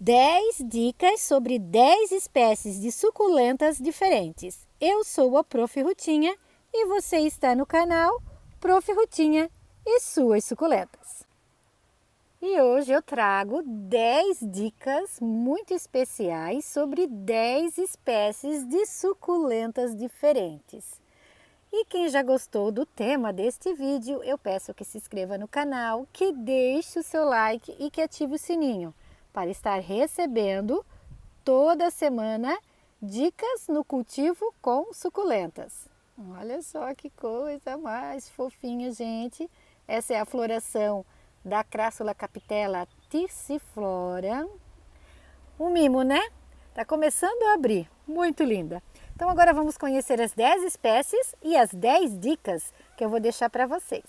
10 dicas sobre 10 espécies de suculentas diferentes. Eu sou a Prof. Rutinha e você está no canal Prof. Rutinha e suas suculentas. E hoje eu trago 10 dicas muito especiais sobre 10 espécies de suculentas diferentes. E quem já gostou do tema deste vídeo, eu peço que se inscreva no canal, que deixe o seu like e que ative o sininho para estar recebendo toda semana dicas no cultivo com suculentas. Olha só que coisa mais fofinha, gente. Essa é a floração da Crassula capitella tissiflora. Um mimo, né? Tá começando a abrir, muito linda. Então agora vamos conhecer as 10 espécies e as 10 dicas que eu vou deixar para vocês.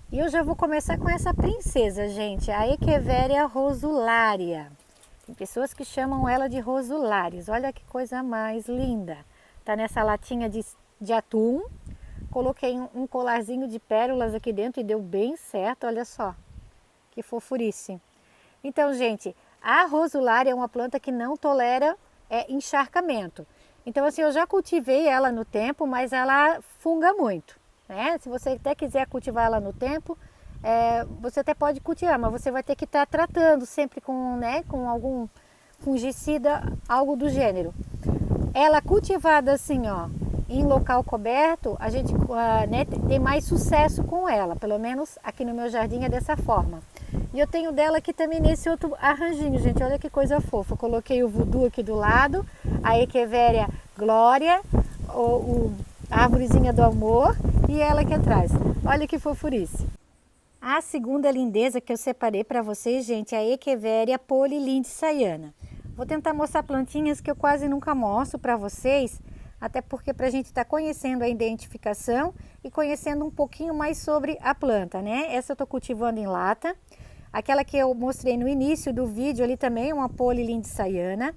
E eu já vou começar com essa princesa, gente, a Echeveria rosularia. Tem pessoas que chamam ela de rosulares. Olha que coisa mais linda. Tá nessa latinha de atum. Coloquei um colarzinho de pérolas aqui dentro e deu bem certo, olha só. Que fofurice. Então, gente, a rosularia é uma planta que não tolera encharcamento. Então, assim, eu já cultivei ela no tempo, mas ela funga muito, né? Se você até quiser cultivar ela no tempo, você até pode cultivar, mas você vai ter que estar tratando sempre com algum fungicida, algo do gênero. Ela cultivada assim, ó, em local coberto, a gente tem mais sucesso com ela, pelo menos aqui no meu jardim é dessa forma. E eu tenho dela aqui também nesse outro arranjinho, gente, olha que coisa fofa. Eu coloquei o voodoo aqui do lado, a Echeveria glória, a arvorezinha do amor e ela aqui atrás. Olha que fofurice. A segunda lindeza que eu separei para vocês, gente, é a Echeveria polilindiceiana. Vou tentar mostrar plantinhas que eu quase nunca mostro para vocês, até porque para a gente estar conhecendo a identificação e conhecendo um pouquinho mais sobre a planta, né? Essa eu estou cultivando em lata. Aquela que eu mostrei no início do vídeo ali também é uma polilindiceiana.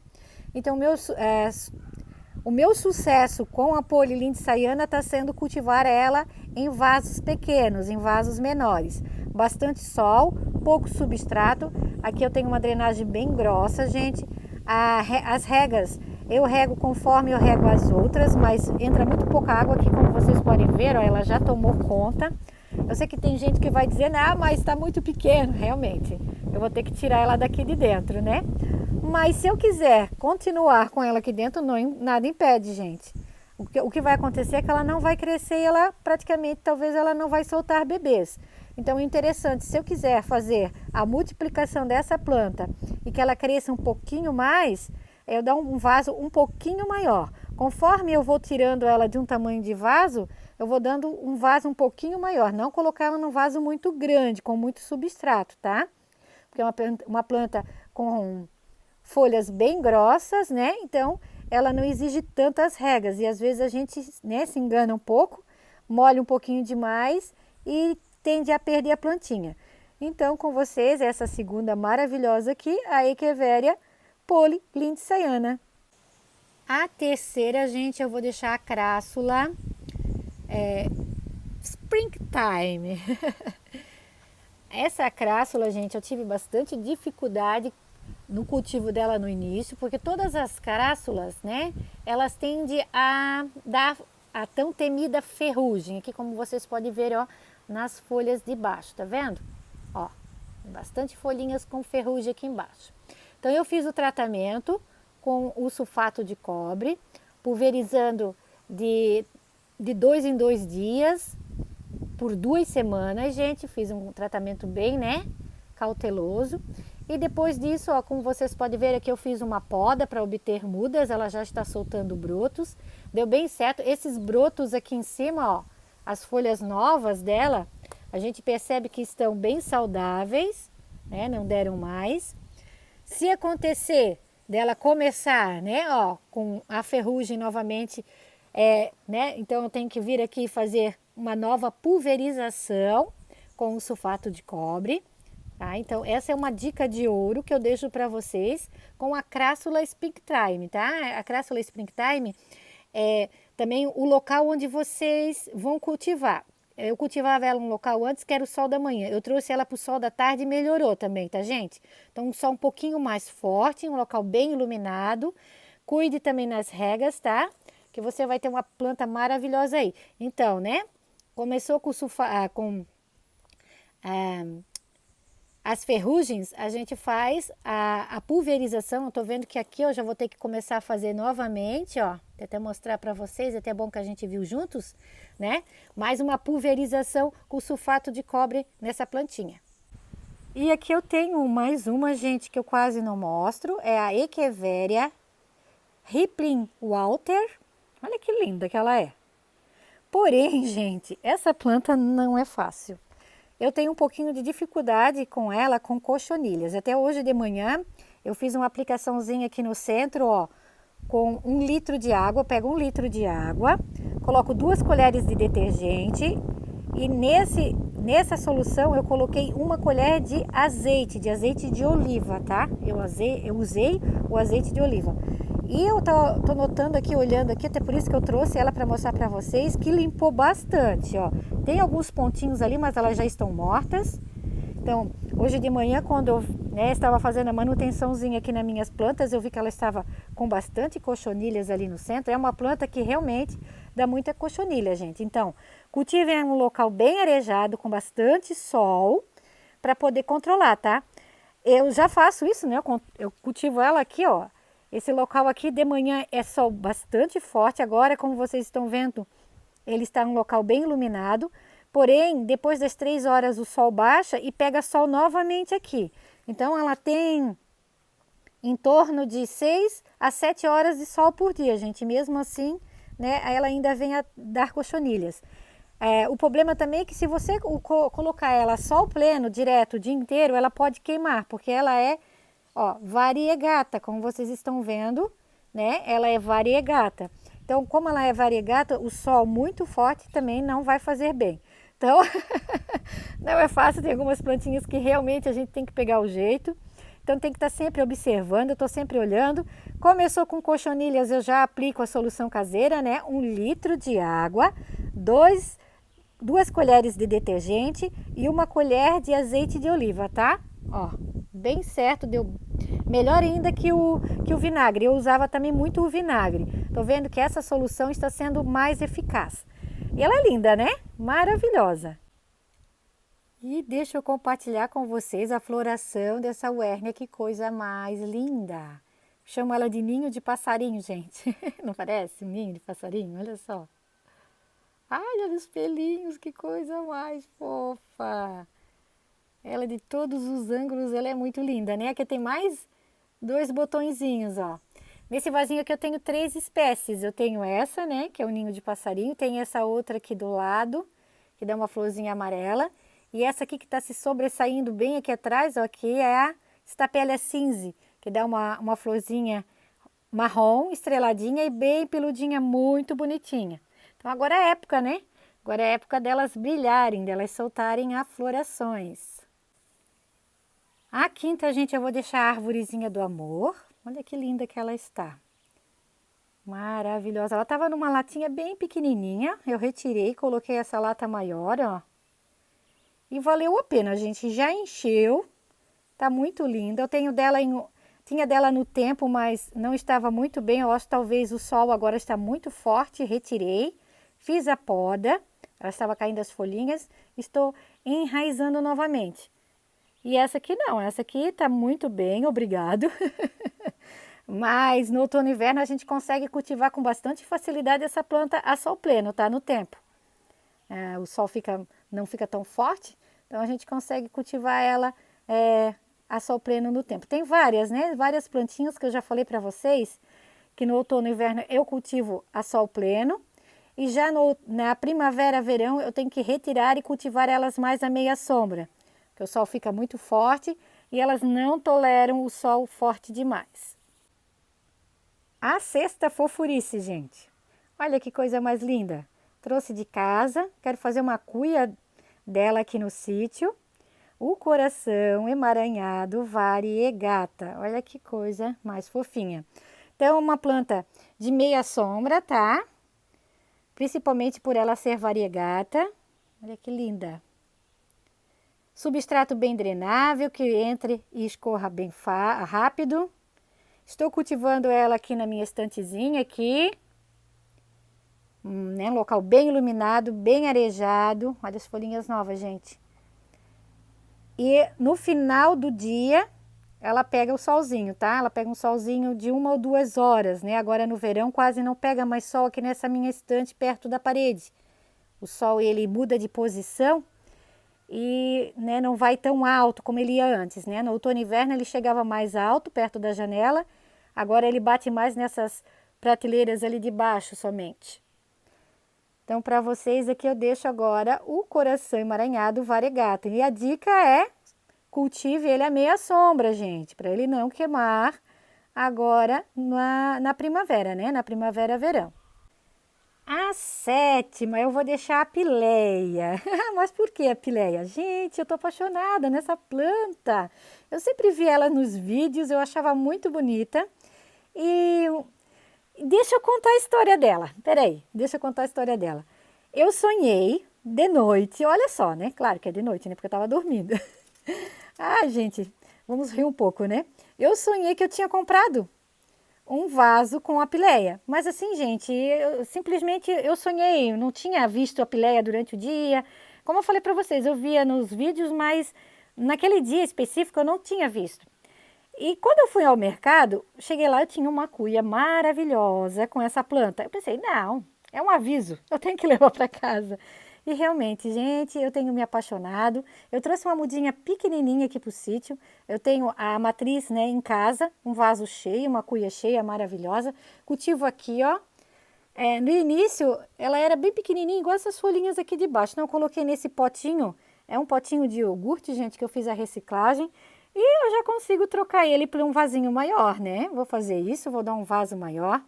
Então o meu sucesso com a polilindiceiana está sendo cultivar ela em vasos pequenos, em vasos menores. Bastante sol, pouco substrato. Aqui eu tenho uma drenagem bem grossa, gente. As regas eu rego conforme eu rego as outras, mas entra muito pouca água aqui, como vocês podem ver, ó, ela já tomou conta. Eu sei que tem gente que vai dizer, ah, mas está muito pequeno, realmente. Eu vou ter que tirar ela daqui de dentro, né? Mas se eu quiser continuar com ela aqui dentro, nada impede, gente. O que vai acontecer é que ela não vai crescer e ela praticamente, talvez ela não vai soltar bebês. Então é interessante, se eu quiser fazer a multiplicação dessa planta e que ela cresça um pouquinho mais, eu dou um vaso um pouquinho maior. Conforme eu vou tirando ela de um tamanho de vaso, eu vou dando um vaso um pouquinho maior. Não colocar ela num vaso muito grande, com muito substrato, tá? Porque é uma planta com folhas bem grossas, né? Então, ela não exige tantas regas. E às vezes a gente, né, se engana um pouco, molha um pouquinho demais e tende a perder a plantinha. Então, com vocês, essa segunda maravilhosa aqui, a Echeveria polilindiceiana. A terceira, gente, eu vou deixar a Crassula Springtime. Essa Crassula, gente, eu tive bastante dificuldade no cultivo dela no início, porque todas as crássulas, né, elas tendem a dar a tão temida ferrugem. Aqui, como vocês podem ver, ó, nas folhas de baixo, tá vendo? Ó, bastante folhinhas com ferrugem aqui embaixo. Então, eu fiz o tratamento com o sulfato de cobre, pulverizando de 2 em 2 dias, por 2 semanas, gente. Fiz um tratamento bem, né, cauteloso. E depois disso, ó, como vocês podem ver aqui, eu fiz uma poda para obter mudas, ela já está soltando brotos. Deu bem certo. Esses brotos aqui em cima, ó, as folhas novas dela, a gente percebe que estão bem saudáveis, né, não deram mais. Se acontecer dela começar, né, ó, com a ferrugem novamente, né, então eu tenho que vir aqui fazer uma nova pulverização com o sulfato de cobre, tá? Então essa é uma dica de ouro que eu deixo para vocês com a Crassula Springtime, tá? A Crassula Springtime é também o local onde vocês vão cultivar. Eu cultivava ela em um local antes que era o sol da manhã. Eu trouxe ela para o sol da tarde e melhorou também, tá, gente? Então, um sol um pouquinho mais forte, um local bem iluminado. Cuide também nas regas, tá? Que você vai ter uma planta maravilhosa aí. Então, né? Começou com, as ferrugens, a gente faz a pulverização. Eu tô vendo que aqui eu já vou ter que começar a fazer novamente, ó. Vou até mostrar para vocês, é até bom que a gente viu juntos, né? Mais uma pulverização com sulfato de cobre nessa plantinha. E aqui eu tenho mais uma, gente, que eu quase não mostro. É a Echeveria Rippling Walter. Olha que linda que ela é. Porém, gente, essa planta não é fácil. Eu tenho um pouquinho de dificuldade com ela, com cochonilhas. Até hoje de manhã eu fiz uma aplicaçãozinha aqui no centro, ó, com 1 litro de água. Eu pego 1 litro de água, coloco 2 colheres de detergente e nessa solução eu coloquei 1 colher de azeite de oliva, tá? Eu usei o azeite de oliva. E eu tô notando aqui, olhando aqui, até por isso que eu trouxe ela para mostrar para vocês, que limpou bastante, ó. Tem alguns pontinhos ali, mas elas já estão mortas. Então, hoje de manhã, quando eu estava fazendo a manutençãozinha aqui nas minhas plantas, eu vi que ela estava com bastante cochonilhas ali no centro. É uma planta que realmente dá muita cochonilha, gente. Então, cultivem em um local bem arejado, com bastante sol, para poder controlar, tá? Eu já faço isso, né? Eu cultivo ela aqui, ó. Esse local aqui de manhã é sol bastante forte. Agora, como vocês estão vendo, ele está em um local bem iluminado. Porém, depois das 3 horas o sol baixa e pega sol novamente aqui. Então, ela tem em torno de 6 a 7 horas de sol por dia, gente. Mesmo assim, né, ela ainda vem a dar cochonilhas. O problema também é que se você colocar ela sol pleno, direto, o dia inteiro, ela pode queimar, porque ela é, ó, variegata, como vocês estão vendo, né? Ela é variegata. Então, como ela é variegata, o sol muito forte também não vai fazer bem. Então, não é fácil, tem algumas plantinhas que realmente a gente tem que pegar o jeito. Então, tem que estar sempre observando, eu estou sempre olhando. Começou com cochonilhas, eu já aplico a solução caseira, né? 1 litro de água, 2 colheres de detergente e 1 colher de azeite de oliva, tá? Ó, bem certo, deu melhor ainda que o vinagre. Eu usava também muito o vinagre. Tô vendo que essa solução está sendo mais eficaz. E ela é linda, né? Maravilhosa. E deixa eu compartilhar com vocês a floração dessa Werner, que coisa mais linda. Chamo ela de ninho de passarinho, gente. Não parece um ninho de passarinho? Olha só. Ai, olha os pelinhos, que coisa mais fofa. Ela de todos os ângulos, ela é muito linda, né? Aqui tem mais 2 botõezinhos, ó. Nesse vasinho aqui eu tenho 3 espécies. Eu tenho essa, né, que é o ninho de passarinho. Tem essa outra aqui do lado, que dá uma florzinha amarela. E essa aqui que está se sobressaindo bem aqui atrás, ó, aqui é a Stapelia cinze, que dá uma florzinha marrom, estreladinha e bem peludinha, muito bonitinha. Então agora é época, né? Agora é época delas brilharem, delas soltarem as florações. A quinta, gente, eu vou deixar a arvorezinha do amor. Olha que linda que ela está. Maravilhosa. Ela estava numa latinha bem pequenininha. Eu retirei, coloquei essa lata maior, ó. E valeu a pena, gente. Já encheu. Tá muito linda. Eu tinha dela no tempo, mas não estava muito bem. Eu acho que talvez o sol agora está muito forte. Retirei. Fiz a poda. Ela estava caindo as folhinhas. Estou enraizando novamente. E essa aqui não. Essa aqui está muito bem, obrigado. Mas no outono e inverno a gente consegue cultivar com bastante facilidade essa planta a sol pleno, tá? No tempo. O sol não fica tão forte, então a gente consegue cultivar ela a sol pleno no tempo. Tem várias, né? Várias plantinhas que eu já falei para vocês, que no outono e inverno eu cultivo a sol pleno. E já na primavera, verão, eu tenho que retirar e cultivar elas mais à meia sombra, porque o sol fica muito forte e elas não toleram o sol forte demais. A sexta fofurice, gente. Olha que coisa mais linda. Trouxe de casa, quero fazer uma cuia dela aqui no sítio. O coração emaranhado variegata. Olha que coisa mais fofinha. Então, uma planta de meia sombra, tá? Principalmente por ela ser variegata. Olha que linda. Substrato bem drenável, que entre e escorra bem rápido. Estou cultivando ela aqui na minha estantezinha aqui. Um local bem iluminado, bem arejado. Olha as folhinhas novas, gente. E no final do dia, ela pega o solzinho, tá? Ela pega um solzinho de 1 ou 2 horas, né? Agora no verão quase não pega mais sol aqui nessa minha estante perto da parede. O sol, ele muda de posição e, né, não vai tão alto como ele ia antes, né? No outono e inverno ele chegava mais alto perto da janela. Agora ele bate mais nessas prateleiras ali de baixo somente. Então, para vocês aqui eu deixo agora o coração emaranhado variegata. E a dica é, cultive ele à meia sombra, gente, para ele não queimar agora na primavera, né? Na primavera, verão. A 7ª, eu vou deixar a pileia. Mas por que a pileia? Gente, eu tô apaixonada nessa planta. Eu sempre vi ela nos vídeos, eu achava muito bonita. E deixa eu contar a história dela. Peraí, deixa eu contar a história dela. Eu sonhei de noite, olha só, né? Claro que é de noite, né? Porque eu tava dormindo. Ah, gente, vamos rir um pouco, né? Eu sonhei que eu tinha comprado um vaso com a pileia. Mas assim, gente, simplesmente eu sonhei, não tinha visto a pileia durante o dia. Como eu falei para vocês, eu via nos vídeos, mas naquele dia específico eu não tinha visto. E quando eu fui ao mercado, cheguei lá, eu tinha uma cuia maravilhosa com essa planta. Eu pensei, não, é um aviso, eu tenho que levar para casa. E realmente, gente, eu tenho me apaixonado. Eu trouxe uma mudinha pequenininha aqui para o sítio. Eu tenho a matriz, né, em casa, um vaso cheio, uma cuia cheia maravilhosa. Cultivo aqui, ó. No início, ela era bem pequenininha, igual essas folhinhas aqui de baixo. Então, eu coloquei nesse potinho, é um potinho de iogurte, gente, que eu fiz a reciclagem. E eu já consigo trocar ele por um vasinho maior, né? Vou fazer isso, vou dar um vaso maior.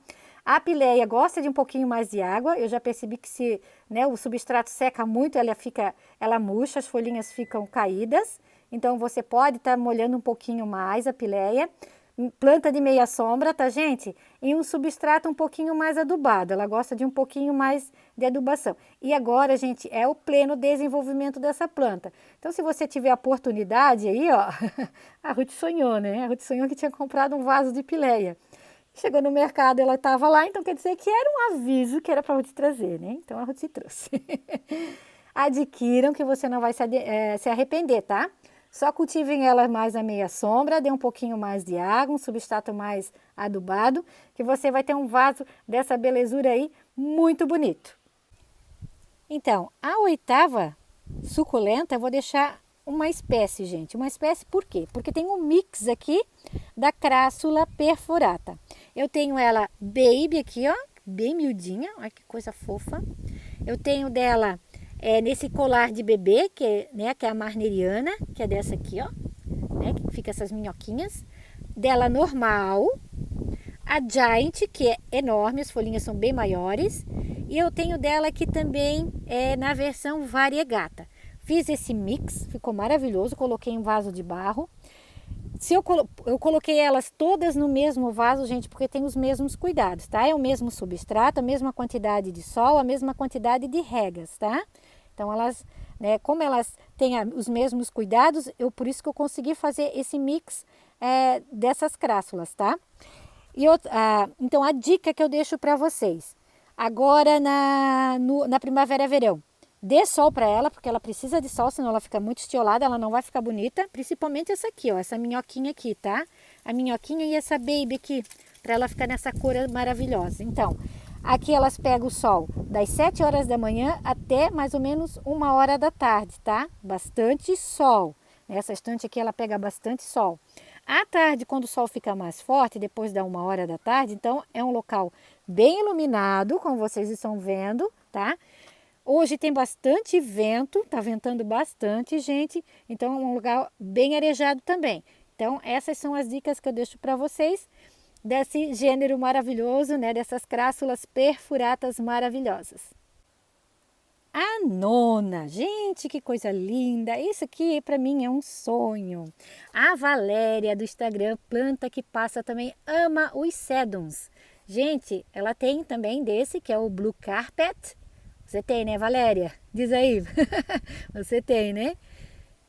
A pileia gosta de um pouquinho mais de água. Eu já percebi que se, né, o substrato seca muito, ela murcha, as folhinhas ficam caídas. Então você pode estar molhando um pouquinho mais a pileia. Planta de meia sombra, tá, gente? E um substrato um pouquinho mais adubado. Ela gosta de um pouquinho mais de adubação. E agora, gente, é o pleno desenvolvimento dessa planta. Então, se você tiver a oportunidade aí, ó, a Ruth sonhou, né? A Ruth sonhou que tinha comprado um vaso de pileia. Chegou no mercado, ela estava lá, então quer dizer que era um aviso que era para a Ruth trazer, né? Então a Ruth trouxe. Adquiram que você não vai se arrepender, tá? Só cultivem ela mais à meia sombra, dê um pouquinho mais de água, um substrato mais adubado, que você vai ter um vaso dessa belezura aí muito bonito. Então, a 8ª suculenta eu vou deixar uma espécie, gente. Uma espécie por quê? Porque tem um mix aqui da Crassula perfurata. Eu tenho ela baby aqui, ó, bem miudinha, olha que coisa fofa. Eu tenho dela nesse colar de bebê, que é a marneriana, que é dessa aqui, ó, né, que fica essas minhoquinhas. Dela normal, a Giant, que é enorme, as folhinhas são bem maiores. E eu tenho dela aqui também na versão variegata. Fiz esse mix, ficou maravilhoso, coloquei em vaso de barro. Eu coloquei elas todas no mesmo vaso, gente, porque tem os mesmos cuidados, tá? É o mesmo substrato, a mesma quantidade de sol, a mesma quantidade de regas, tá? Então, elas, né, como elas têm os mesmos cuidados, por isso que eu consegui fazer esse mix dessas crássulas, tá? Então, a dica que eu deixo para vocês, agora na primavera-verão, dê sol para ela, porque ela precisa de sol, senão ela fica muito estiolada, ela não vai ficar bonita. Principalmente essa aqui, ó, essa minhoquinha aqui, tá? A minhoquinha e essa baby aqui, para ela ficar nessa cor maravilhosa. Então, aqui elas pegam o sol das 7 horas da manhã até mais ou menos 1 hora da tarde, tá? Bastante sol. Essa estante aqui, ela pega bastante sol. À tarde, quando o sol fica mais forte, depois da 1 hora da tarde, então é um local bem iluminado, como vocês estão vendo, tá? Hoje tem bastante vento, tá ventando bastante, gente, então é um lugar bem arejado também. Então essas são as dicas que eu deixo para vocês desse gênero maravilhoso, né, dessas crássulas perfuratas maravilhosas. A 9ª, gente, que coisa linda, isso aqui para mim é um sonho. A Valéria do Instagram Planta que Passa também ama os sedums. Gente, ela tem também desse que é o Blue Carpet. Você tem, né, Valéria? Diz aí. Você tem, né?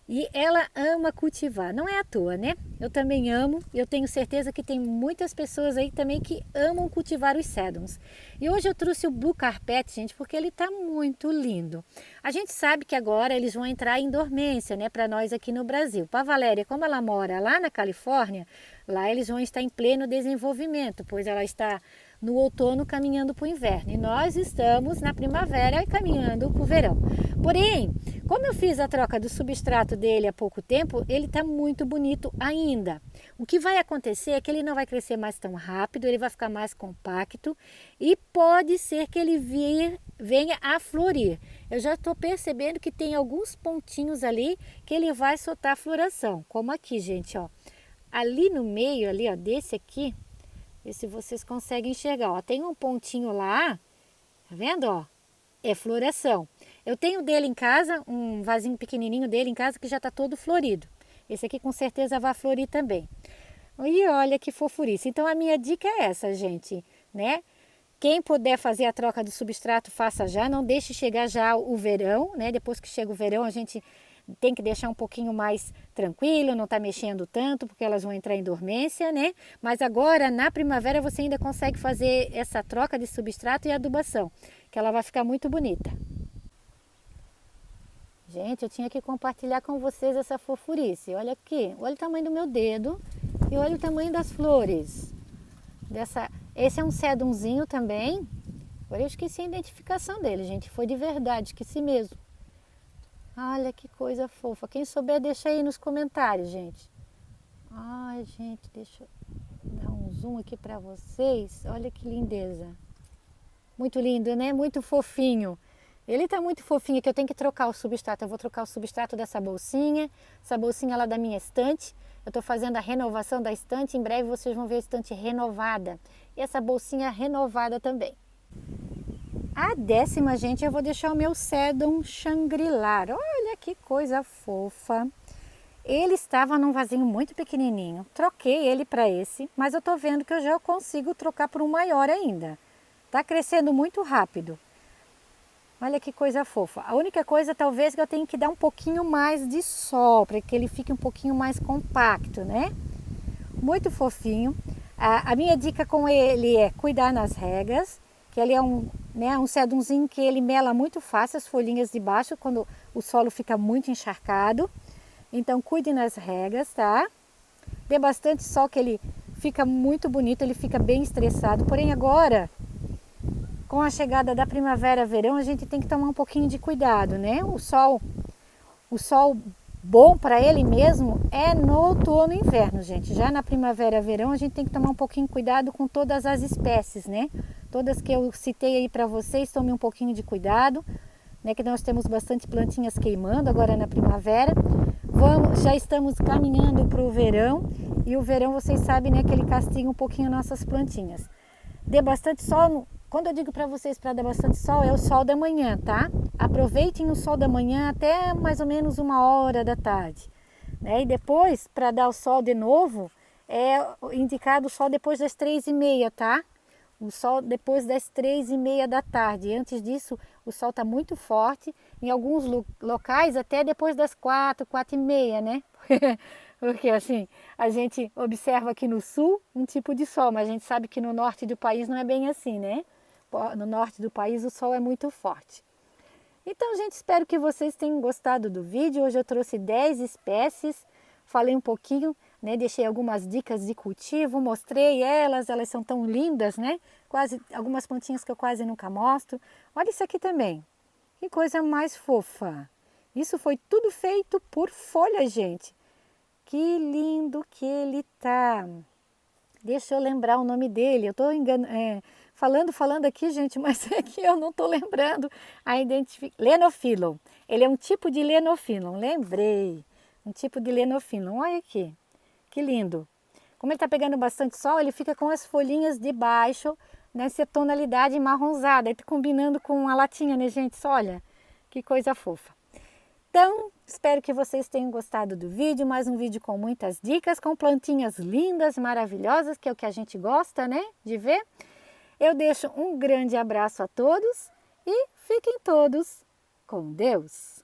E ela ama cultivar, não é à toa, né? Eu também amo, eu tenho certeza que tem muitas pessoas aí também que amam cultivar os sedums. E hoje eu trouxe o Blue Carpet, gente, porque ele tá muito lindo. A gente sabe que agora eles vão entrar em dormência, né, para nós aqui no Brasil. Para Valéria, como ela mora lá na Califórnia, lá eles vão estar em pleno desenvolvimento, pois ela está no outono caminhando para o inverno e nós estamos na primavera caminhando para o verão. Porém, como eu fiz a troca do substrato dele há pouco tempo, ele está muito bonito ainda. O que vai acontecer é que ele não vai crescer mais tão rápido, ele vai ficar mais compacto e pode ser que ele venha a florir. Eu já estou percebendo que tem alguns pontinhos ali que ele vai soltar floração, como aqui, gente, ó. Ali no meio, ali, ó, desse aqui, vê se vocês conseguem enxergar, ó, tem um pontinho lá, tá vendo, ó? É floração. Eu tenho dele em casa, um vasinho pequenininho dele em casa que já está todo florido. Esse aqui com certeza vai florir também. E olha que fofurice. Então a minha dica é essa, gente, né? Quem puder fazer a troca do substrato, faça já. Não deixe chegar já o verão, né? Depois que chega o verão, a gente tem que deixar um pouquinho mais tranquilo, não tá mexendo tanto, porque elas vão entrar em dormência, né? Mas agora, na primavera, você ainda consegue fazer essa troca de substrato e adubação, que ela vai ficar muito bonita. Gente, eu tinha que compartilhar com vocês essa fofurice. Olha aqui, olha o tamanho do meu dedo e olha o tamanho das flores. Esse é um sedumzinho também. Agora eu esqueci a identificação dele, gente. Foi de verdade, esqueci mesmo. Olha que coisa fofa. Quem souber, deixa aí nos comentários, gente. Ai, gente, deixa eu dar um zoom aqui para vocês. Olha que lindeza. Muito lindo, né? Muito fofinho. Ele tá muito fofinho que eu tenho que trocar o substrato. Eu vou trocar o substrato dessa bolsinha. Essa bolsinha lá da minha estante. Eu tô fazendo a renovação da estante. Em breve vocês vão ver a estante renovada. E essa bolsinha renovada também. A 10ª, gente, eu vou deixar o meu Sedum Shangri-La. Olha que coisa fofa. Ele estava num vasinho muito pequenininho. Troquei ele para esse, mas eu tô vendo que eu já consigo trocar por um maior ainda. Tá crescendo muito rápido. Olha que coisa fofa. A única coisa talvez que eu tenho que dar um pouquinho mais de sol, para que ele fique um pouquinho mais compacto, né? Muito fofinho. A minha dica com ele é cuidar nas regas, que ele é um sedumzinho que ele mela muito fácil as folhinhas de baixo quando o solo fica muito encharcado. Então cuide nas regas, tá? Dê bastante sol que ele fica muito bonito, ele fica bem estressado. Porém agora, com a chegada da primavera, verão, a gente tem que tomar um pouquinho de cuidado, né? O sol bom para ele mesmo é no outono e inverno, gente. Já na primavera, verão, a gente tem que tomar um pouquinho de cuidado com todas as espécies, né? Todas que eu citei aí para vocês, tomem um pouquinho de cuidado, né? Que nós temos bastante plantinhas queimando agora na primavera. Já estamos caminhando para o verão e o verão, vocês sabem, né? Que ele castiga um pouquinho nossas plantinhas. Dê bastante sol. Quando eu digo para vocês para dar bastante sol, é o sol da manhã, tá? Aproveitem o sol da manhã até mais ou menos 1h da tarde, né? E depois, para dar o sol de novo, é indicado o sol depois das 3h30, tá? O sol depois das 3h30 da tarde. Antes disso, o sol está muito forte. Em alguns locais, até depois das 4h30, né? Porque assim, a gente observa aqui no sul um tipo de sol, mas a gente sabe que no norte do país não é bem assim, né? No norte do país o sol é muito forte. Então, gente, espero que vocês tenham gostado do vídeo. Hoje eu trouxe 10 espécies, falei um pouquinho, né? Deixei algumas dicas de cultivo, mostrei elas são tão lindas, né? Algumas plantinhas que eu quase nunca mostro. Olha isso aqui também, que coisa mais fofa. Isso foi tudo feito por folha, gente. Que lindo que ele tá. Deixa eu lembrar o nome dele. Eu tô falando aqui, gente, mas é que eu não tô lembrando a identificação. Lenophyllum. Ele é um tipo de Lenophyllum, lembrei. Um tipo de Lenophyllum. Olha aqui, que lindo. Como ele tá pegando bastante sol, ele fica com as folhinhas de baixo nessa tonalidade marronzada. Ele tá combinando com a latinha, né, gente? Olha, que coisa fofa. Então, espero que vocês tenham gostado do vídeo, mais um vídeo com muitas dicas, com plantinhas lindas, maravilhosas, que é o que a gente gosta, né, de ver. Eu deixo um grande abraço a todos e fiquem todos com Deus!